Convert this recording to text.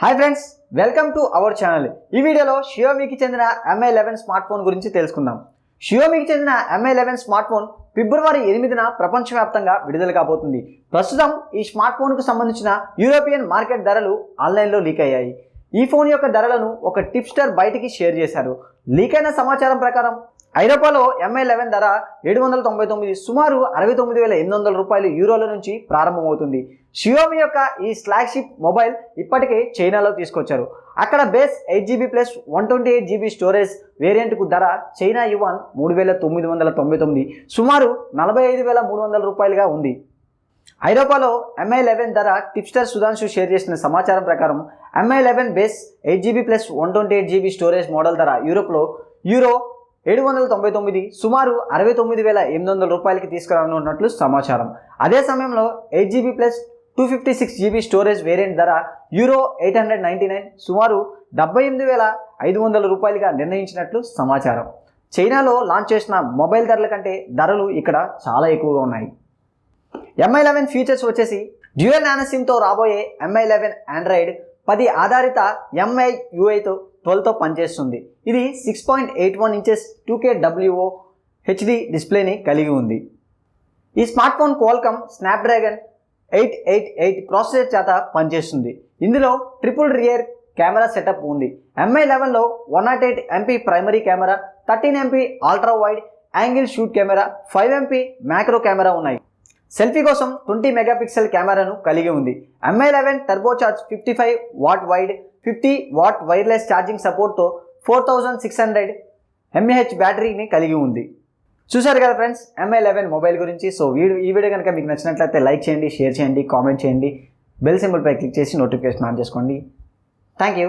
Hi friends, welcome to our channel. ఈ వీడియోలో షియోమీకి చెందిన Mi 11 స్మార్ట్ ఫోన్ గురించి తెలుసుకుందాం. షియోమీకి చెందిన Mi 11 స్మార్ట్ ఫోన్ ఫిబ్రవరి 8న ప్రపంచవ్యాప్తంగా విడుదల కాబోతుంది. ప్రస్తుతం ఈ స్మార్ట్ ఫోన్కు సంబంధించిన యూరోపియన్ మార్కెట్ ధరలు ఆన్లైన్లో లీక్ అయ్యాయి. ఈ ఫోన్ యొక్క ధరలను ఒక టిప్స్టర్ బయటికి షేర్ చేశారు. లీక్ అయిన సమాచారం ప్రకారం ఐరోపాలో Mi 11 ధర 799, సుమారు 69,800 రూపాయలు యూరోల నుంచి ప్రారంభమవుతుంది. షియోమి యొక్క ఈ ఫ్లాగ్షిప్ మొబైల్ ఇప్పటికే చైనాలో తీసుకొచ్చారు. అక్కడ base 8GB plus 128GB storage వేరియంట్కు ధర చైనా యువాన్ 3,999, సుమారు 45,300 రూపాయలుగా ఉంది. ఐరోపాలో Mi 11 ధర టిప్స్టర్ సుధాంశు షేర్ చేసిన సమాచారం ప్రకారం Mi 11 base 8GB plus 128GB storage model ధర యూరోప్లో యూరో 799, సుమారు 69,800 రూపాయలకి తీసుకురానున్నట్లు సమాచారం. అదే సమయంలో 8GB plus 256GB storage variant ధర యూరో 899, సుమారు 78,500 రూపాయలుగా నిర్ణయించినట్లు సమాచారం. చైనాలో లాంచ్ చేసిన మొబైల్ ధరల కంటే ధరలు ఇక్కడ చాలా ఎక్కువగా ఉన్నాయి. Mi 11 ఫీచర్స్ వచ్చేసి డ్యూయల్ నానో సిమ్తో రాబోయే Mi 11 ఆండ్రాయిడ్ 10 ఆధారిత MIUI 12తో పనిచేస్తుంది. ఇది 6.81 ఇంచెస్ 2K WOHD డిస్ప్లేని కలిగి ఉంది. ఈ smart phone Qualcomm Snapdragon 888 processor చేత పనిచేస్తుంది. ఇందులో ట్రిపుల్ రియర్ కెమెరా సెటప్ ఉంది. Mi 11లో 108MP primary camera, 13MP ultra wide angle shoot camera, 5MP macro camera ఉన్నాయి. సెల్ఫీ కోసం 20 మెగాపిక్సెల్ కెమెరాను కలిగి ఉంది. Mi 11 turbocharge 55W wide 50W wireless charging సపోర్ట్తో 4600 mAh బ్యాటరీని కలిగి ఉంది. చూసారు కదా ఫ్రెండ్స్ Mi 11 మొబైల్ గురించి. సో ఈ వీడియో కనుక మీకు నచ్చినట్లయితే లైక్ చేయండి, షేర్ చేయండి, కామెంట్ చేయండి, బెల్ సింబల్పై క్లిక్ చేసి నోటిఫికేషన్ ఆన్ చేసుకోండి. Thank you.